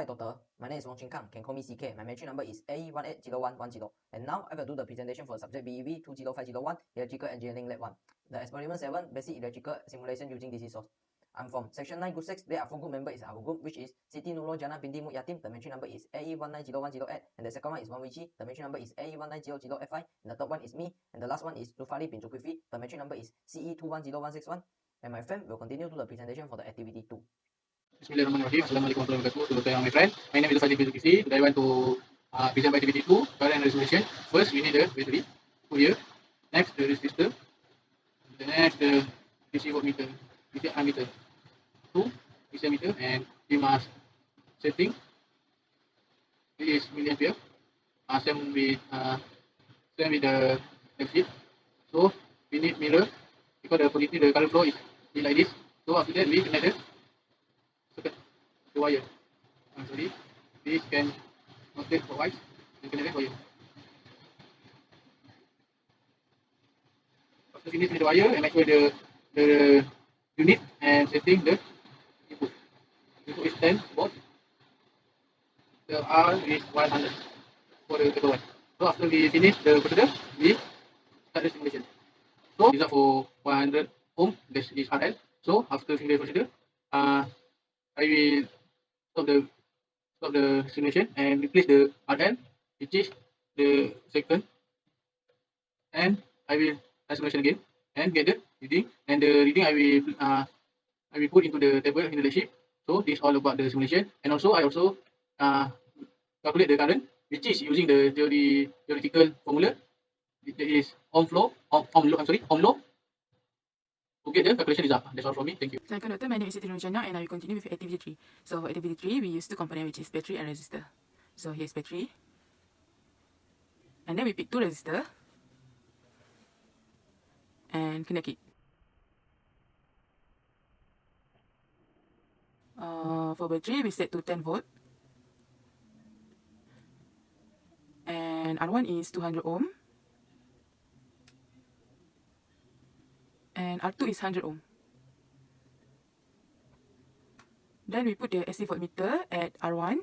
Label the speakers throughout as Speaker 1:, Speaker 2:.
Speaker 1: Hi doctor, my name is Wong Chin Kang, can call me CK. My metric number is A1801110. And now I will do the presentation for subject BEV20501, Electrical Engineering Lab 1. The experiment 7, basic electrical simulation using DC source. I'm from section 9-6. There are 4 group members in our group, which is Siti Nurul Jana binti Mut Yatim. The metric number is AE190108, and the second one is Wan Weiqi. The metric number is AE1900F5, and the third one is me, and the last one is Zufari bin Zulkifli. The metric number is CE210161, and my friend will continue to the presentation for the activity 2.
Speaker 2: Bismillahirrahmanirrahim. Assalamualaikum warahmatullahi wabarakatuh. My friend, my name is Zufari bin Zulkifli. Today I want to present by activity 2, current resolution. First, we need the battery, here. Next, the resistor. The next, the DC voltmeter, DC ammeter. 2 DC ammeter, and we must setting. This is milliampere. Same with the sheet. So we need mirror because the current flow is like this. So after that, we connect the wire. Sorry, this can rotate clockwise and connect the wire. After finish with the wire, and make sure the unit and setting the input. Input is 10 volt. The R is 100 for the one. So after we finish the procedure, we start the simulation. So result for 100 ohm. This is RL. So after finish the procedure, I will stop the simulation and replace the RL, which is the second, and I will run simulation again and get the reading. And the reading I will put into the table in the sheet. So this is all about the simulation, and also I calculate the current, which is using the theoretical formula. That is ohm law. To get the calculation result. That's all from me. Thank you.
Speaker 3: Assalamualaikum doctor, my name is Siti Nurul Jana, and I will continue with activity 3. So for activity 3, we use 2 components, which is battery and resistor. So here's battery, and then we pick 2 resistor and connect it. For battery, we set to 10 volt, and R1 is 200 ohm, and R2 is 100 ohm. Then we put the AC voltmeter at R1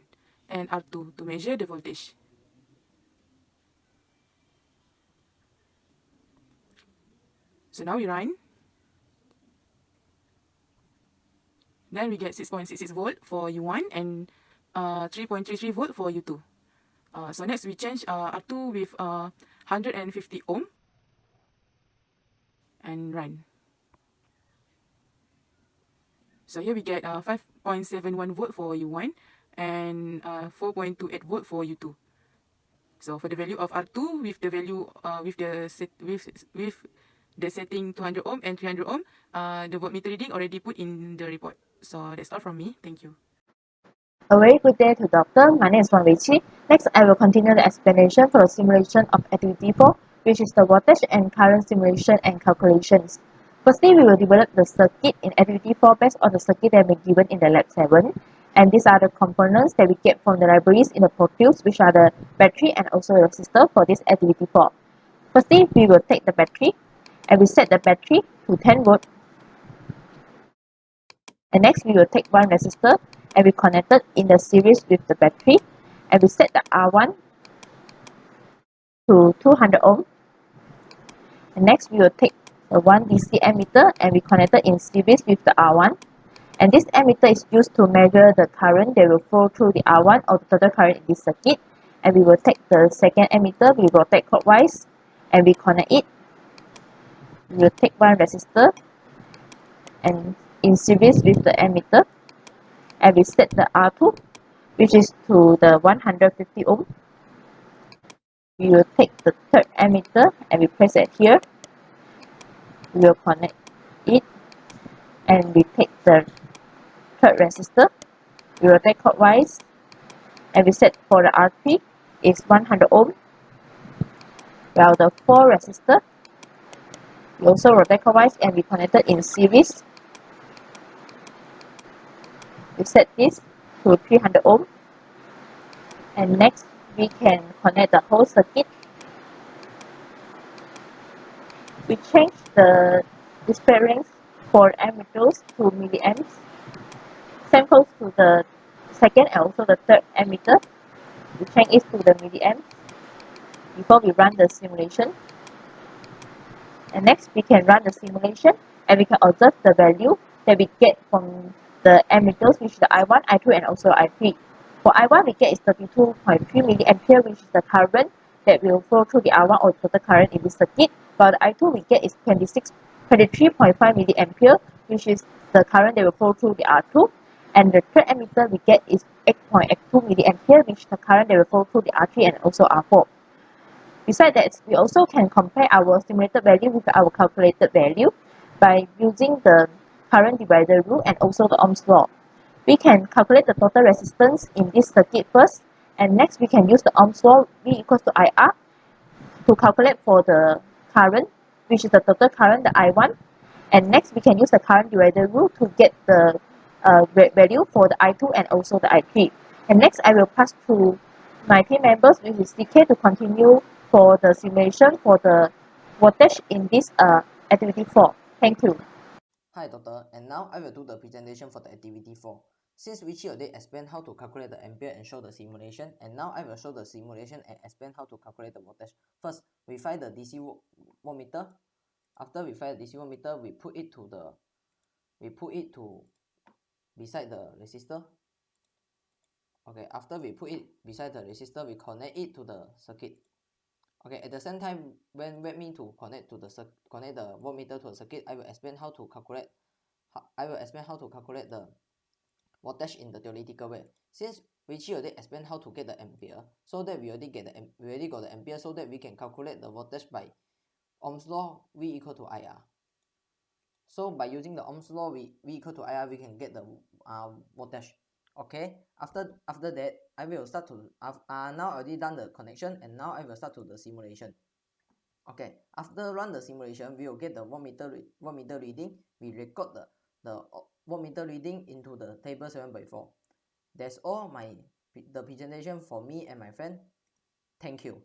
Speaker 3: and R2 to measure the voltage. So now we run. Then we get 6.66 volt for U1 and 3.33 volt for U2. So next we change R2 with 150 ohm and run. So here we get 5.71 volt for U1 and 4.28 volt for U2. So for the value of R2 with the value with the setting 200 ohm and 300 ohm, the voltmeter reading already put in the report. So that's all from me. Thank you.
Speaker 4: A very good day to doctor. My name is Wan Weiqi. Next, I will continue the explanation for the simulation of activity 4, which is the voltage and current simulation and calculations. Firstly, we will develop the circuit in activity 4 based on the circuit that may be given in the lab 7. And these are the components that we get from the libraries in the modules, which are the battery and also the resistor for this activity 4. Firstly, we will take the battery and we set the battery to 10 volt. And next, we will take one resistor and we connect it in the series with the battery, and we set the R1 to 200 ohm. And next, we will take the one DC ammeter and we connect it in series with the R1. And this ammeter is used to measure the current that will flow through the R1 or the total current in this circuit. And we will take the second ammeter, we rotate clockwise and we connect it. We will take one resistor and in series with the ammeter, and we set the R2, which is to the 150 ohm. We will take the third ammeter and we place it here. We will connect it and we take the third resistor. We rotate clockwise and we set for the R3 is 100 ohm. While the 4 resistor, we also rotate clockwise and we connect it in series. We set this to 300 ohm, and next we can connect the whole circuit. We change the display range for ammeters to milliamps. Same goes to the second and also the third ammeter. We change it to the milliamps before we run the simulation. And next we can run the simulation and we can observe the value that we get from the ammeters, which is the I1, I2 and also I3. For I1 we get is 32.3 milliampere, which is the current that will flow through the R1 or total current in this circuit. For the I2 we get is 23.5 milliampere, which is the current that will flow through the R2. And the third ammeter we get is 8.82 milliampere, which is the current that will flow through the R3 and also R4. Besides that, we also can compare our simulated value with our calculated value by using the current divider rule and also the Ohm's law. We can calculate the total resistance in this circuit first, and next we can use the Ohm's law V equals to IR to calculate for the current, which is the total current, the I1. And next we can use the current divider rule to get the value for the I2 and also the I3. And next I will pass to my team members, which is CK, to continue for the simulation for the voltage in this activity 4. Thank you.
Speaker 1: Hi Doctor, and now I will do the presentation for the activity 4. Since Richie already explained how to calculate the ampere and show the simulation, and now I will show the simulation and explain how to calculate the voltage. First, we find the DC voltmeter. After we find the DC voltmeter, we put it to beside the resistor. Okay, after we put it beside the resistor, we connect it to the circuit. Okay, at the same time, when me to connect the voltmeter to a circuit, I will explain how to calculate the voltage in the theoretical way. Since Richie already explained how to get the ampere, so that we already got the ampere, so that we can calculate the voltage by Ohm's law V equal to IR. So by using the Ohm's law V equal to IR, we can get the voltage. Okay, after that, I will start to now I already done the connection, and now I will start to the simulation. Okay, after run the simulation, we will get the voltmeter reading. We record the voltmeter reading into the table 7.4. That's all the presentation for me and my friend. Thank you.